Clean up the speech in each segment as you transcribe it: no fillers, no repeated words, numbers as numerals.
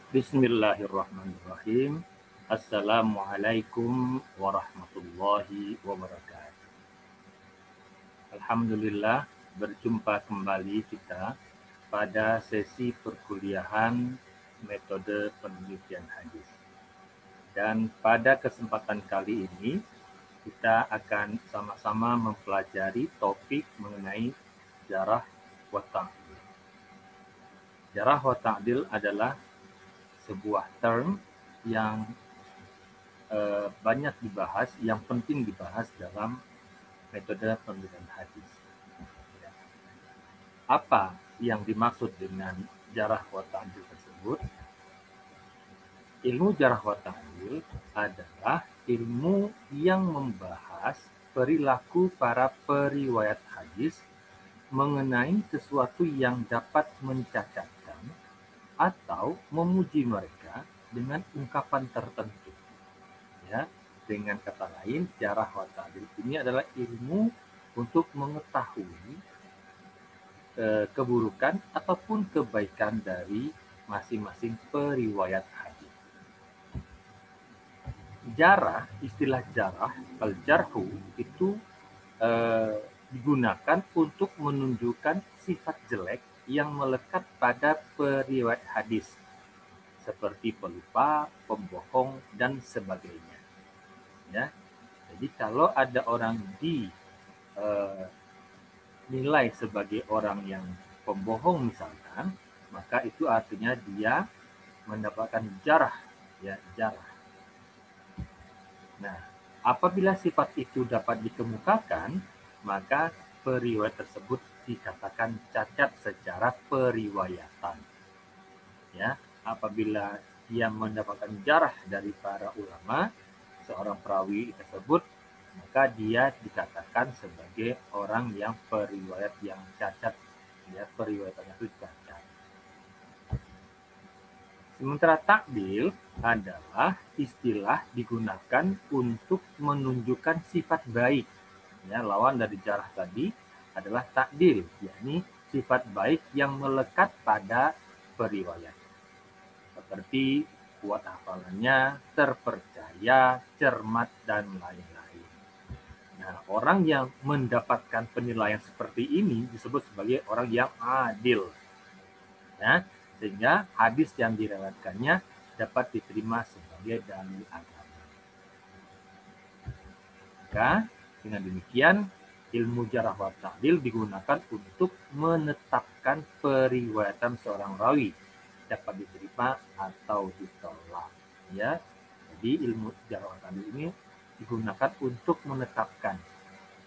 Bismillahirrahmanirrahim. Assalamualaikum warahmatullahi wabarakatuh. Alhamdulillah berjumpa kembali kita pada sesi perkuliahan metode penelitian hadis. Dan pada kesempatan kali ini kita akan sama-sama mempelajari topik mengenai jarah wa ta'dil. Jarah wa ta'dil adalah sebuah term yang banyak dibahas, yang penting dibahas dalam metode penelitian hadis. Apa yang dimaksud dengan jarah wa ta'dil tersebut? Ilmu jarah wa ta'dil adalah ilmu yang membahas perilaku para periwayat hadis mengenai sesuatu yang dapat mencacatkan atau memuji mereka dengan ungkapan tertentu. Ya, dengan kata lain, jarah wa ta'dil ini adalah ilmu untuk mengetahui keburukan ataupun kebaikan dari masing-masing periwayat hadis. Jarah, istilah jarah, al-jarhu itu digunakan untuk menunjukkan sifat jelek yang melekat pada periwayat hadis seperti pelupa, pembohong dan sebagainya. Ya, jadi kalau ada orang dinilai sebagai orang yang pembohong misalkan, maka itu artinya dia mendapatkan jarah, ya jarah. Nah, apabila sifat itu dapat dikemukakan, maka periwayat tersebut dikatakan cacat secara periwayatan. Ya, apabila dia mendapatkan jarah dari para ulama, seorang perawi tersebut, maka dia dikatakan sebagai orang yang periwayat yang cacat, ya periwayatannya itu cacat. Sementara takdil adalah istilah digunakan untuk menunjukkan sifat baik. Ya, lawan dari jarah tadi adalah takdil, yakni sifat baik yang melekat pada periwayat. Seperti kuat hafalannya, terpercaya, cermat, dan lain-lain. Nah, orang yang mendapatkan penilaian seperti ini disebut sebagai orang yang adil. Ya, sehingga hadis yang diriwayatkannya dapat diterima sebagai dalil agama. Maka dengan demikian ilmu jarah wa ta'dil digunakan untuk menetapkan periwayatan seorang rawi dapat diterima atau ditolak. Ya, jadi ilmu jarah wa ta'dil ini digunakan untuk menetapkan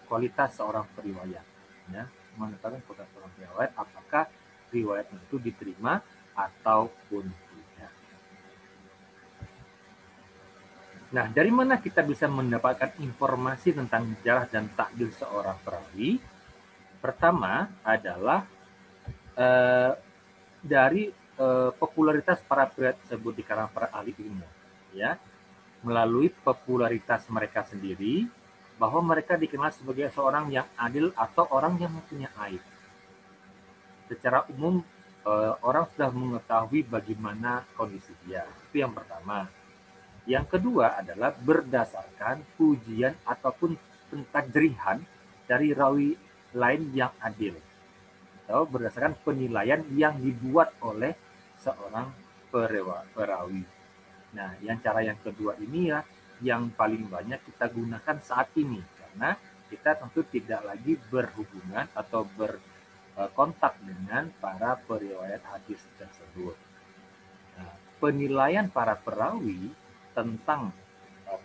kualitas seorang periwayat. Ya, menetapkan kualitas seorang periwayat apakah riwayatnya itu diterima ataupun tidak. Nah, dari mana kita bisa mendapatkan informasi tentang jarah dan takdil seorang perawi? Pertama adalah dari popularitas para periwayat tersebut di kalangan para ahli ilmu, ya, melalui popularitas mereka sendiri, bahwa mereka dikenal sebagai seorang yang adil atau orang yang mempunyai aib. Secara umum orang sudah mengetahui bagaimana kondisi dia. Itu yang pertama. Yang kedua adalah berdasarkan pujian ataupun pentajrihan dari rawi lain yang adil, atau berdasarkan penilaian yang dibuat oleh seorang perawi. Nah, yang cara yang kedua ini ya yang paling banyak kita gunakan saat ini, karena kita tentu tidak lagi berhubungan atau berkontak dengan para periwayat hadis tersebut. Nah, penilaian para perawi tentang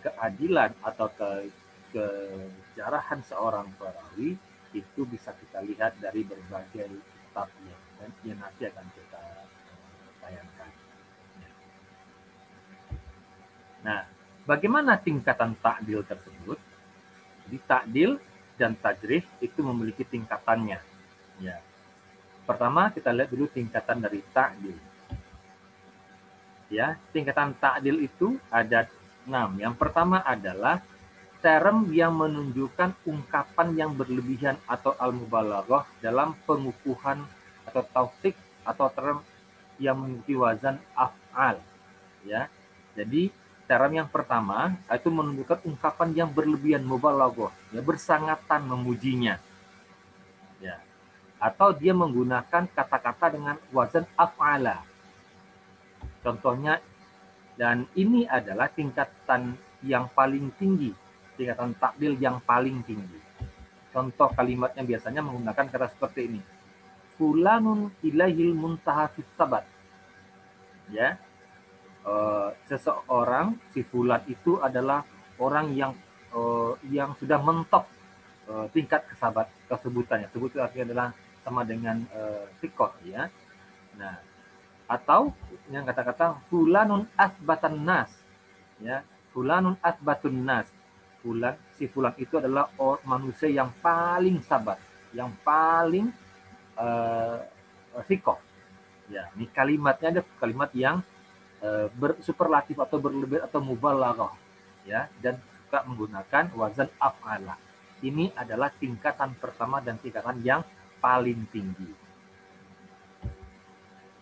keadilan atau kejarahan seorang perawi itu bisa kita lihat dari berbagai kitab yang nanti akan kita tayangkan. Nah, bagaimana tingkatan takdil tersebut? Jadi takdil dan tajrih itu memiliki tingkatannya. Ya. Pertama kita lihat dulu tingkatan dari takdil. Ya, tingkatan takdil itu ada 6. Yang pertama adalah term yang menunjukkan ungkapan yang berlebihan atau al-mubalaghah dalam pengukuhan atau tausik atau term yang memiliki wazan af'al, ya. Jadi term yang pertama itu menunjukkan ungkapan yang berlebihan, mubalaghah, ya, bersangatan memujinya, ya. Atau dia menggunakan kata-kata dengan wazan af'ala. Contohnya, dan ini adalah tingkatan yang paling tinggi, tingkatan takdil yang paling tinggi. Contoh kalimatnya biasanya menggunakan kata seperti ini. Fulanun ilaihil muntaha fis sabat. Ya, seseorang, si fulan itu adalah orang yang sudah mentok tingkat kesebutannya. Sebut itu artinya adalah sama dengan sikot, ya. Nah, atau yang kata-kata fulanun asbatan nas, ya, fulanun asbatun nas. Si fulan itu adalah manusia yang paling sabar, yang paling sikoh. Ya, ini kalimatnya ada kalimat yang bersuperlatif atau berlebihan atau mubalaghah, ya, dan suka menggunakan wazan af'ala. Ini adalah tingkatan pertama dan tingkatan yang paling tinggi.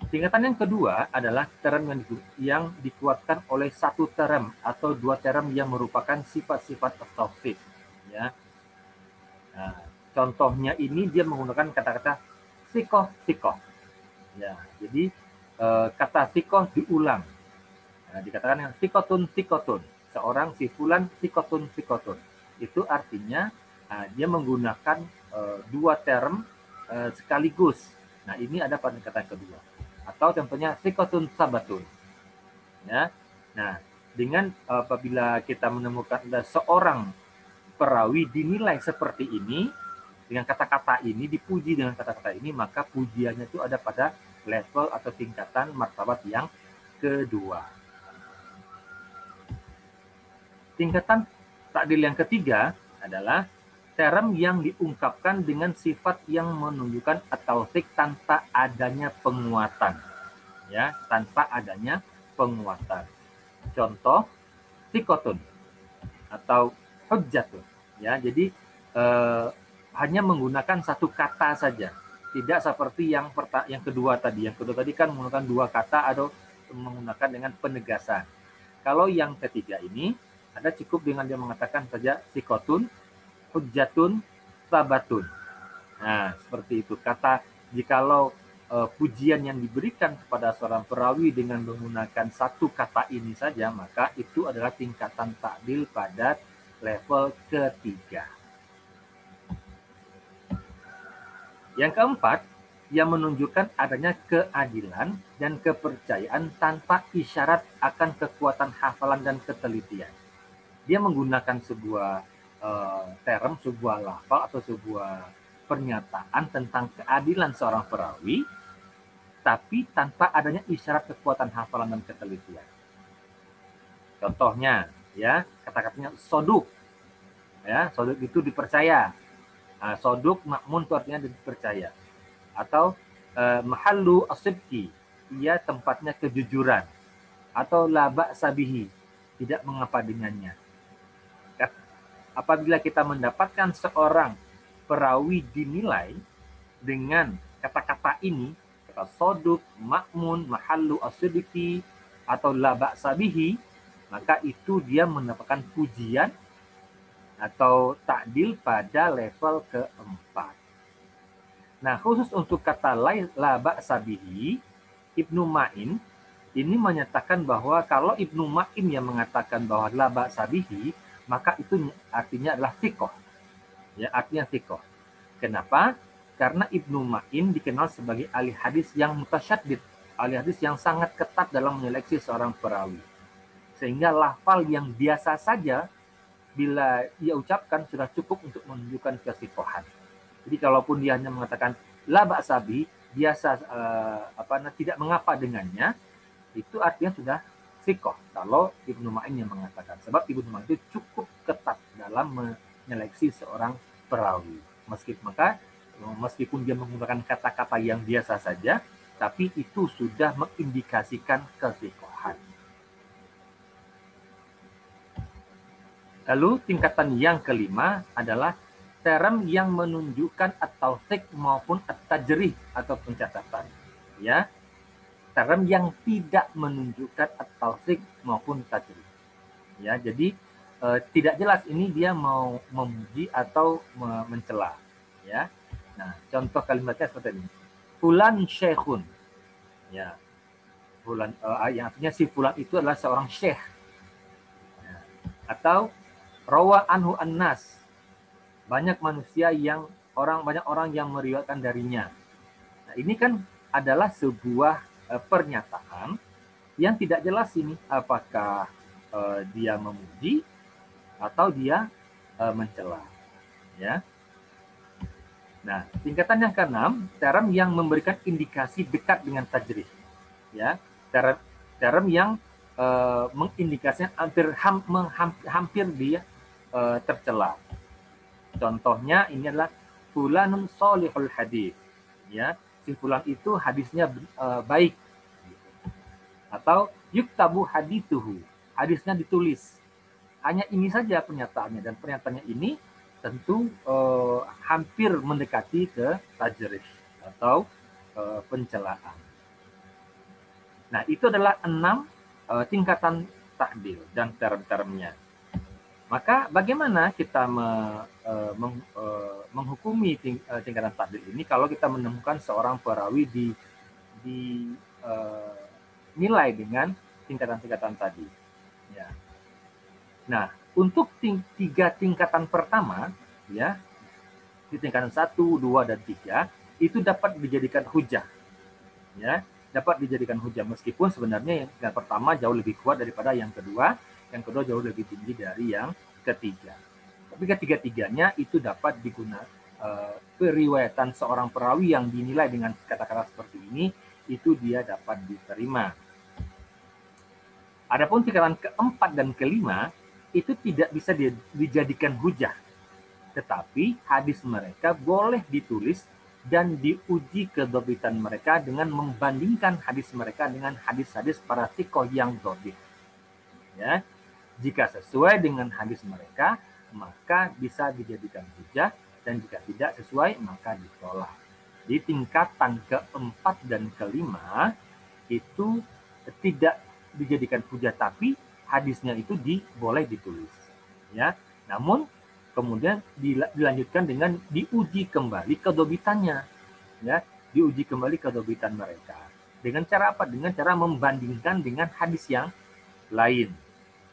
Tingkatan yang kedua adalah term yang dikuatkan oleh satu term atau dua term yang merupakan sifat-sifat taufik, ya. Nah, contohnya ini dia menggunakan kata-kata sikoh, ya. Jadi kata sikoh diulang. Nah, dikatakan yang sikotun, seorang si fulan sikotun. Itu artinya dia menggunakan dua term sekaligus. Nah, ini ada pada kata kedua. Atau contohnya sikotun sabatun. Ya. Nah, dengan apabila kita menemukan ada seorang perawi dinilai seperti ini, dengan kata-kata ini, dipuji dengan kata-kata ini, maka pujiannya itu ada pada level atau tingkatan martabat yang kedua. Tingkatan takdil yang ketiga adalah term yang diungkapkan dengan sifat yang menunjukkan at-tawthik tanpa adanya penguatan, ya, tanpa adanya penguatan. Contoh sikotun atau hujjatun, ya. Jadi hanya menggunakan satu kata saja, tidak seperti yang kedua tadi. Yang kedua tadi kan menggunakan dua kata atau menggunakan dengan penegasan. Kalau yang ketiga ini ada cukup dengan dia mengatakan saja sikotun, hujjatun, sabatun. Nah, seperti itu. Kata jikalau pujian yang diberikan kepada seorang perawi dengan menggunakan satu kata ini saja, maka itu adalah tingkatan takdil pada level ketiga. Yang keempat, yang menunjukkan adanya keadilan dan kepercayaan tanpa isyarat akan kekuatan hafalan dan ketelitian. Dia menggunakan sebuah term, sebuah lafal atau sebuah pernyataan tentang keadilan seorang perawi, tapi tanpa adanya isyarat kekuatan hafalan dan ketelitian. Contohnya, ya, kata-katanya soduk, ya, soduk itu dipercaya. Soduk makmun itu artinya dipercaya. Atau mahallu as-sidqi, ia tempatnya kejujuran. Atau laba sabihi, tidak mengapa dengannya. Apabila kita mendapatkan seorang perawi dinilai dengan kata-kata ini, kata soduk, makmun, mahallu as-sidqi, atau laba sabihi, maka itu dia mendapatkan pujian atau takdil pada level keempat. Nah, khusus untuk kata laba sabihi, Ibnu Ma'in ini menyatakan bahwa kalau Ibnu Ma'in yang mengatakan bahwa laba sabihi, maka itu artinya adalah thiqah. Ya, artinya thiqah. Kenapa? Karena Ibnu Ma'in dikenal sebagai ahli hadis yang mutasyaddid, ahli hadis yang sangat ketat dalam menyeleksi seorang perawi. Sehingga lafal yang biasa saja bila ia ucapkan sudah cukup untuk menunjukkan kesiqahan. Jadi kalaupun dia hanya mengatakan la ba'sabi, biasa tidak mengapa dengannya, itu artinya sudah siqah kalau Ibnu Ma'in yang mengatakan. Sebab Ibnu Ma'in itu cukup ketat dalam menyeleksi seorang perawi. Meskipun dia menggunakan kata-kata yang biasa saja, tapi itu sudah mengindikasikan kesiqahan. Lalu tingkatan yang kelima adalah term yang menunjukkan at-tawthik maupun at-tajrih atau pencatatan. Ya. term yang tidak menunjukkan at-tawsik maupun tajrih. Ya, jadi tidak jelas ini dia mau memuji atau mencela. Ya, nah contoh kalimatnya seperti ini. Fulan syekhun. Ya, fulan yang artinya si fulan itu adalah seorang syekh. Ya. Atau rawa anhu annas. Banyak manusia yang banyak orang yang meriwayatkan darinya. Nah, ini kan adalah sebuah pernyataan yang tidak jelas ini apakah dia memuji atau dia mencela. Ya. Nah, tingkatan yang keenam, term yang memberikan indikasi dekat dengan tajrih. Ya, term yang mengindikasikan hampir dia tercela. Contohnya ini adalah fulanun solihul hadis. Ya, si fulan itu hadisnya baik. Atau yuktabu hadithuhu, hadisnya ditulis. Hanya ini saja pernyataannya, dan pernyataannya ini tentu hampir mendekati ke tajrih atau pencelaan. Nah, itu adalah 6 tingkatan ta'dil dan term-termnya. Maka bagaimana kita menghukumi tingkatan ta'dil ini kalau kita menemukan seorang perawi nilai dengan tingkatan-tingkatan tadi. Ya. Nah, untuk 3 tingkatan pertama, ya, di tingkatan 1, 2, dan 3, itu dapat dijadikan hujah. Ya, dapat dijadikan hujah meskipun sebenarnya yang pertama jauh lebih kuat daripada yang kedua jauh lebih tinggi dari yang ketiga. Tapi ketiga-tiganya itu dapat digunakan periwayatan seorang perawi yang dinilai dengan kata-kata seperti ini, itu dia dapat diterima. Adapun tingkatan keempat dan kelima itu tidak bisa dijadikan hujah, tetapi hadis mereka boleh ditulis dan diuji kedobitan mereka dengan membandingkan hadis mereka dengan hadis-hadis para thiqah yang dhabit. Ya, jika sesuai dengan hadis mereka, maka bisa dijadikan hujah, dan jika tidak sesuai, maka ditolak. Di tingkatan keempat dan kelima itu tidak dijadikan hujah, tapi hadisnya itu boleh ditulis. Ya, namun kemudian dilanjutkan dengan diuji kembali kedobitannya. Ya, diuji kembali kedobitan mereka. Dengan cara apa? Dengan cara membandingkan dengan hadis yang lain.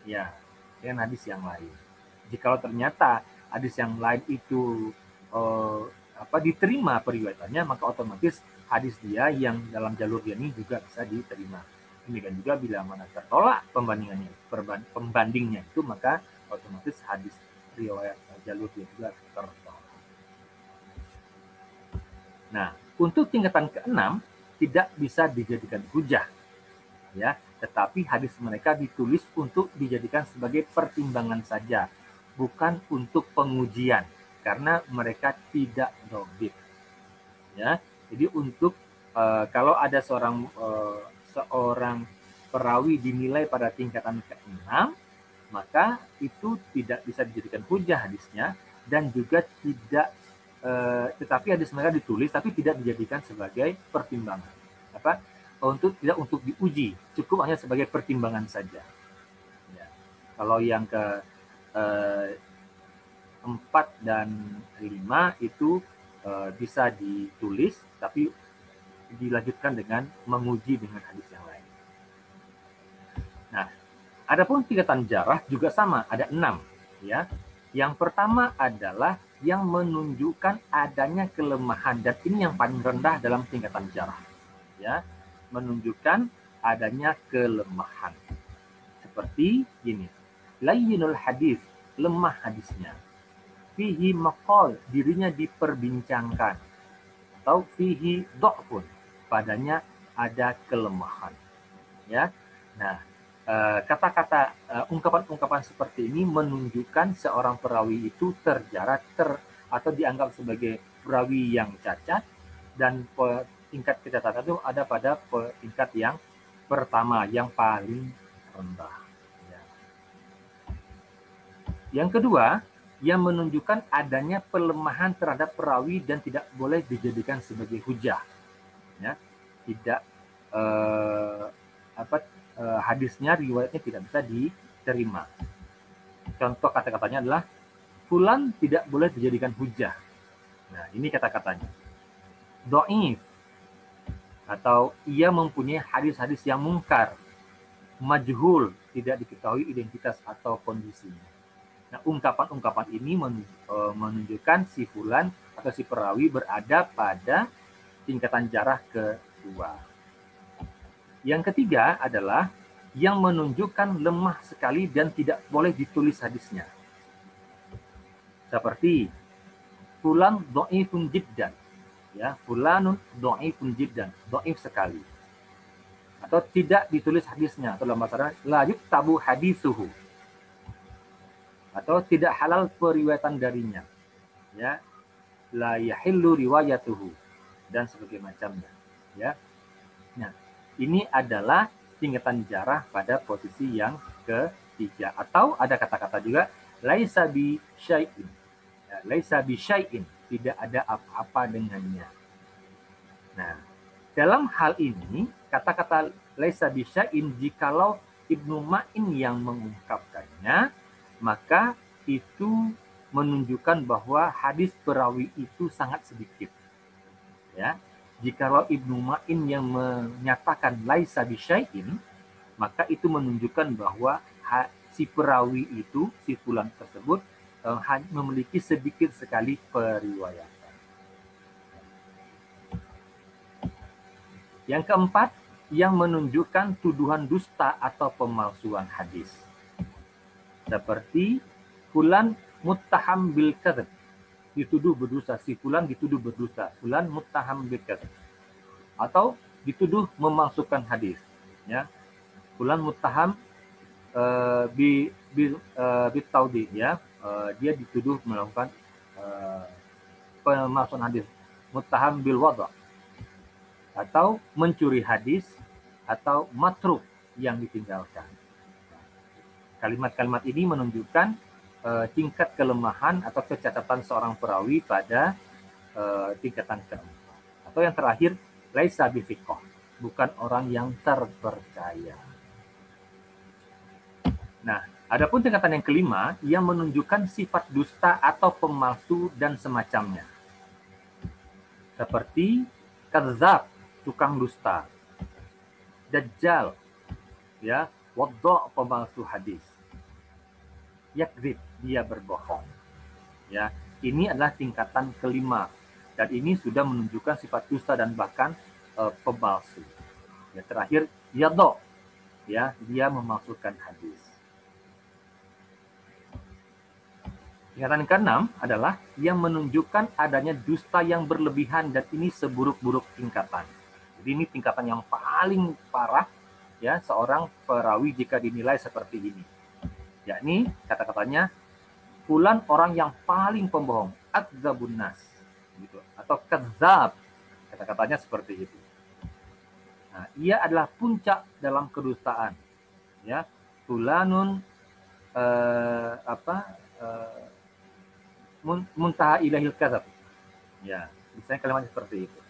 Ya, dengan hadis yang lain. Jika ternyata hadis yang lain itu diterima periwayatannya, maka otomatis hadis dia yang dalam jalur dia ini juga bisa diterima. Demikian juga bila mana tertolak pembandingnya itu, maka otomatis hadis riwayat jalur dia juga tertolak. Nah, untuk tingkatan keenam tidak bisa dijadikan hujah, ya, tetapi hadis mereka ditulis untuk dijadikan sebagai pertimbangan saja, bukan untuk pengujian, karena mereka tidak dhabit. Ya, jadi untuk kalau ada seorang perawi dinilai pada tingkatan ke-6, maka itu tidak bisa dijadikan hujah hadisnya, dan juga tidak tetapi hadis mereka ditulis tapi tidak dijadikan sebagai pertimbangan. Tidak untuk diuji, cukup hanya sebagai pertimbangan saja. Ya. Kalau yang ke 4 dan 5 itu bisa ditulis, tapi dilanjutkan dengan menguji dengan hadis yang lain. Nah, adapun tingkatan jarah juga sama, ada 6. Ya. Yang pertama adalah yang menunjukkan adanya kelemahan, dan ini yang paling rendah dalam tingkatan jarah. Ya, menunjukkan adanya kelemahan. Seperti ini. Layyinul hadis, lemah hadisnya. Fihi maqal, dirinya diperbincangkan. Atau fihi dha'fun, padanya ada kelemahan. Ya. Nah, kata-kata ungkapan-ungkapan seperti ini menunjukkan seorang perawi itu terjarat atau dianggap sebagai perawi yang cacat, dan tingkat kecacatan itu ada pada tingkat yang pertama, yang paling rendah. Ya. Yang kedua, yang menunjukkan adanya pelemahan terhadap perawi dan tidak boleh dijadikan sebagai hujah. Ya, tidak hadisnya, riwayatnya tidak bisa diterima. Contoh kata-katanya adalah fulan tidak boleh dijadikan hujah. Nah, ini kata-katanya. Dhaif, atau ia mempunyai hadis-hadis yang mungkar. Majhul, tidak diketahui identitas atau kondisinya. Nah, ungkapan-ungkapan ini menunjukkan si fulan atau si perawi berada pada tingkatan jarah kedua. Yang ketiga adalah yang menunjukkan lemah sekali dan tidak boleh ditulis hadisnya. Seperti fulan dhaifun jiddan, ya, fulanun dhaifun jiddan, dhaif sekali. Atau tidak ditulis hadisnya, atau dalam bahasa la yuktabu hadisuhu, atau tidak halal periwayatan darinya, ya, la yahillu riwayatuhu, dan sebagainya macamnya, ya. Nah, ini adalah tingkatan jarah pada posisi yang ketiga. Atau ada kata-kata juga laisa bi syai'in, ya, laisa bi syai'in, tidak ada apa-apa dengannya. Nah, dalam hal ini kata-kata laisa bi syai'in, jikalau Ibnu Ma'in yang mengungkapkannya, maka itu menunjukkan bahwa hadis perawi itu sangat sedikit. Ya, jikalau Ibnu Ma'in yang menyatakan laisa bi syai'in, maka itu menunjukkan bahwa si perawi itu, si fulan tersebut memiliki sedikit sekali periwayatan. Yang keempat, yang menunjukkan tuduhan dusta atau pemalsuan hadis. Seperti fulan muttaham bil kadzib, dituduh berdosa, si fulan dituduh berdosa, fulan muttaham bil kadzib. Atau dituduh memalsukan hadis, ya. Fulan muttaham bi taudi, ya. Dia dituduh melakukan pemalsuan hadis, muttaham bil wada', atau mencuri hadis, atau matruk, yang ditinggalkan. Kalimat-kalimat ini menunjukkan tingkat kelemahan atau kecacatan seorang perawi pada tingkatan keempat. Atau yang terakhir, laisa bifiqah, bukan orang yang terpercaya. Nah, adapun tingkatan yang kelima yang menunjukkan sifat dusta atau pemalsu dan semacamnya. Seperti kadzab, tukang dusta, dajjal, ya, wadda', pemalsu hadis, yakdzib, dia berbohong. Ya, ini adalah tingkatan kelima, dan ini sudah menunjukkan sifat dusta dan bahkan pemalsu. Ya, terakhir yadha', ya, dia memalsukan hadis. Tingkatan keenam adalah yang menunjukkan adanya dusta yang berlebihan, dan ini seburuk-buruk tingkatan. Jadi ini tingkatan yang paling parah, ya, seorang perawi jika dinilai seperti ini. Yakni kata-katanya fulan orang yang paling pembohong, adzabun nas, gitu, atau kadzab, kata-katanya seperti itu. Nah, ia adalah puncak dalam kedustaan, ya. Fulanun muntaha ilahil kadzab, ya, misalnya kalimat seperti itu.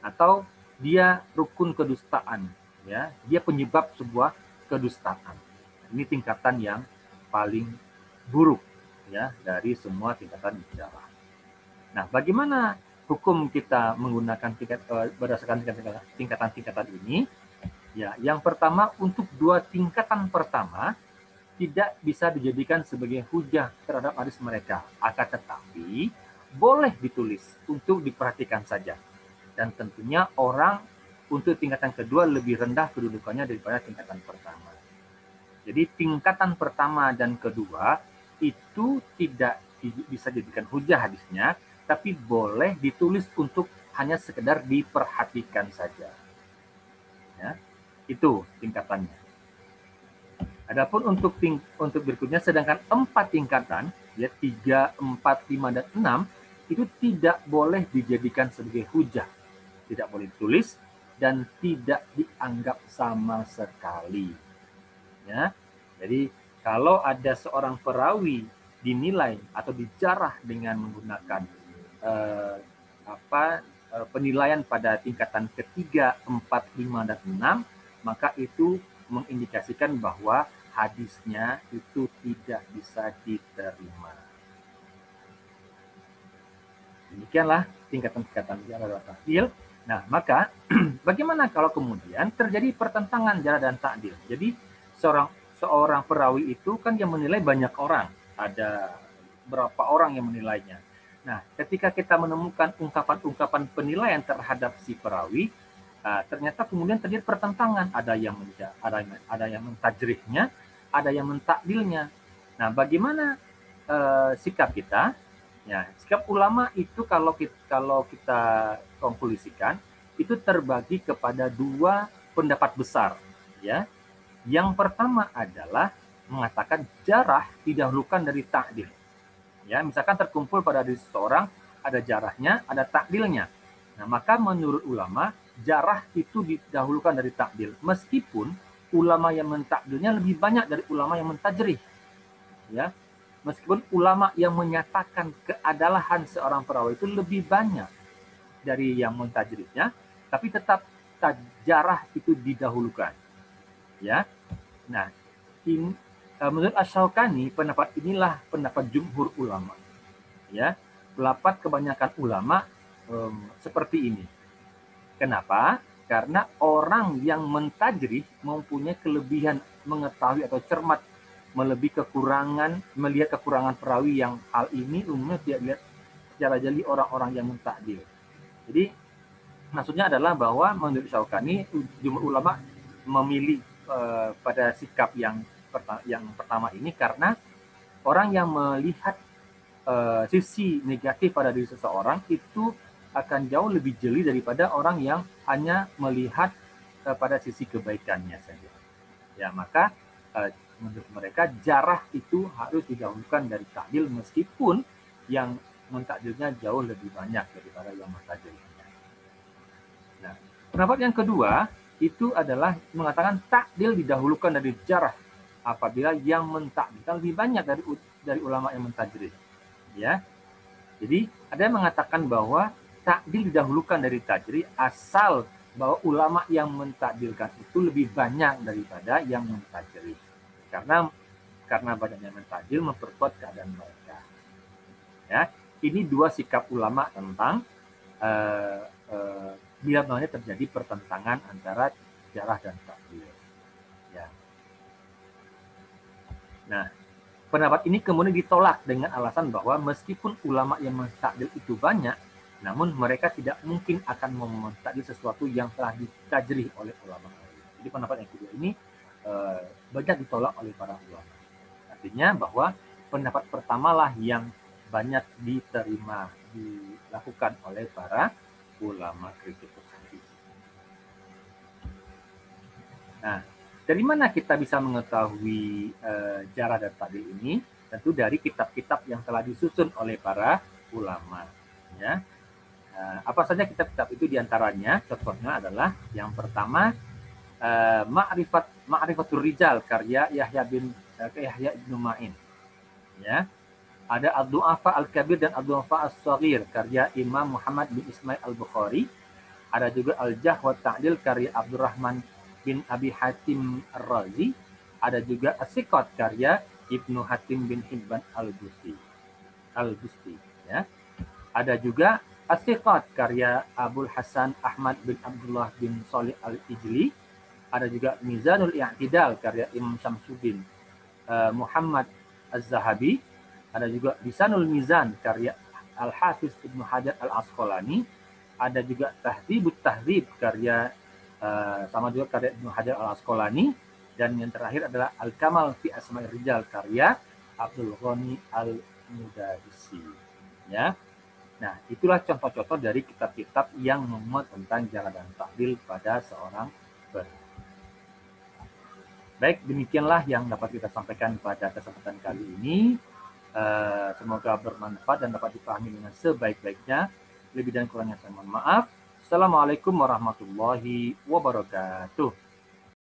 Atau dia rukun kedustaan, ya, dia penyebab sebuah kedustaan. Ini tingkatan yang paling buruk, ya, dari semua tingkatan jarah. Nah, bagaimana hukum kita menggunakan berdasarkan tingkatan-tingkatan ini? Ya, yang pertama, untuk dua tingkatan pertama tidak bisa dijadikan sebagai hujah terhadap hadis mereka, akan tetapi boleh ditulis untuk diperhatikan saja. Dan tentunya orang untuk tingkatan kedua lebih rendah kedudukannya daripada tingkatan pertama. Jadi tingkatan pertama dan kedua itu tidak bisa dijadikan hujah hadisnya, tapi boleh ditulis untuk hanya sekedar diperhatikan saja. Ya, itu tingkatannya. Adapun untuk berikutnya, sedangkan 4 tingkatan, ya, 3, 4, 5, dan 6, itu tidak boleh dijadikan sebagai hujah, tidak boleh ditulis, dan tidak dianggap sama sekali. Ya, jadi kalau ada seorang perawi dinilai atau dijarah dengan menggunakan penilaian pada tingkatan ketiga, 4, 5, dan 6, maka itu mengindikasikan bahwa hadisnya itu tidak bisa diterima. Demikianlah tingkatan-tingkatan jarah dan ta'dil. Nah, maka bagaimana kalau kemudian terjadi pertentangan jarah dan ta'dil? Jadi seorang perawi itu kan yang menilai banyak orang, ada berapa orang yang menilainya. Nah, ketika kita menemukan ungkapan-ungkapan penilaian terhadap si perawi, ternyata kemudian terjadi pertentangan, ada yang mentajrihnya, ada yang mentakdilnya. Nah, bagaimana sikap kita? Ya, sikap ulama itu kalau kita konklusikan itu terbagi kepada dua pendapat besar, ya. Yang pertama adalah mengatakan jarah didahulukan dari ta'dil. Ya, misalkan terkumpul pada diri seseorang, ada jarahnya, ada ta'dilnya. Nah, maka menurut ulama, jarah itu didahulukan dari ta'dil, meskipun ulama yang mentakdilnya lebih banyak dari ulama yang mentajrih. Ya, meskipun ulama yang menyatakan keadalan seorang perawi itu lebih banyak dari yang mentajrihnya, tapi tetap jarah itu didahulukan. Ya, nah, menurut Asy-Syaukani, pendapat inilah pendapat jumhur ulama. Ya, pendapat kebanyakan ulama seperti ini. Kenapa? Karena orang yang mentajrih mempunyai kelebihan mengetahui atau cermat melihat kekurangan perawi yang hal ini umumnya tidak lihat secara jeli orang-orang yang mentakdil. Jadi maksudnya adalah bahwa menurut Syaukani jumhur ulama memilih pada sikap yang pertama ini karena orang yang melihat sisi negatif pada diri seseorang itu akan jauh lebih jeli daripada orang yang hanya melihat pada sisi kebaikannya saja. Ya, maka menurut mereka jarah itu harus didahulukan dari ta'dil meskipun yang mentakdilnya jauh lebih banyak daripada yang mentajrihnya. Nah, pendapat yang kedua itu adalah mengatakan ta'dil didahulukan dari jarah apabila yang mentakdilkan lebih banyak dari ulama yang mentajrih. Ya, jadi ada yang mengatakan bahwa ta'dil didahulukan dari tajrih asal bahwa ulama yang mentakdilkan itu lebih banyak daripada yang mentajrih. Karena banyaknya mentajrih memperkuat keadaan mereka. Ya, ini dua sikap ulama tentang bila mana terjadi pertentangan antara jarah dan ta'dil. Ya. Nah, pendapat ini kemudian ditolak dengan alasan bahwa meskipun ulama yang mentakdil itu banyak, namun mereka tidak mungkin akan mentakdil sesuatu yang telah ditajrih oleh ulama. Jadi pendapat yang kedua ini banyak ditolak oleh para ulama. Artinya bahwa pendapat pertamalah yang banyak dilakukan oleh para ulama kritikus hadis. Nah, dari mana kita bisa mengetahui jarah dan ta'dil ini? Tentu dari kitab-kitab yang telah disusun oleh para ulama. Ya. Apa saja kitab-kitab itu diantaranya? Contohnya adalah yang pertama Ma'rifatul Rijal karya Yahya bin Ma'in. Ya. Ada Ad-Du'afa Al-Kabir dan Ad-Du'afa As-Saghir karya Imam Muhammad bin Ismail Al-Bukhari. Ada juga Al-Jarh wa Ta'dil karya Abdurrahman bin Abi Hatim Ar-Razi. Ada juga As-Siqat karya Ibnu Hatim bin Hibban Al-Busti. Ya. Ada juga As-Siqat karya Abul Hasan Ahmad bin Abdullah bin Shalih Al-Ijli. Ada juga Mizanul I'tidal karya Imam Syamsuddin Muhammad Az-Zahabi. Ada juga Lisanul Mizan karya Al-Hafiz Ibnu Hajar Al-Asqalani. Ada juga Tahdzibut Tahdzib karya sama juga karya Ibnu Hajar Al-Asqalani. Dan yang terakhir adalah Al-Kamal fi Asma'ir Rijal karya Abdul Ghani Al-Mudadisi. Ya. Nah, itulah contoh-contoh dari kitab-kitab yang memuat tentang jarah dan ta'dil pada seorang perawi. Baik, demikianlah yang dapat kita sampaikan pada kesempatan kali ini. Semoga bermanfaat dan dapat dipahami dengan sebaik-baiknya. Lebih dan kurangnya saya mohon maaf. Assalamualaikum warahmatullahi wabarakatuh.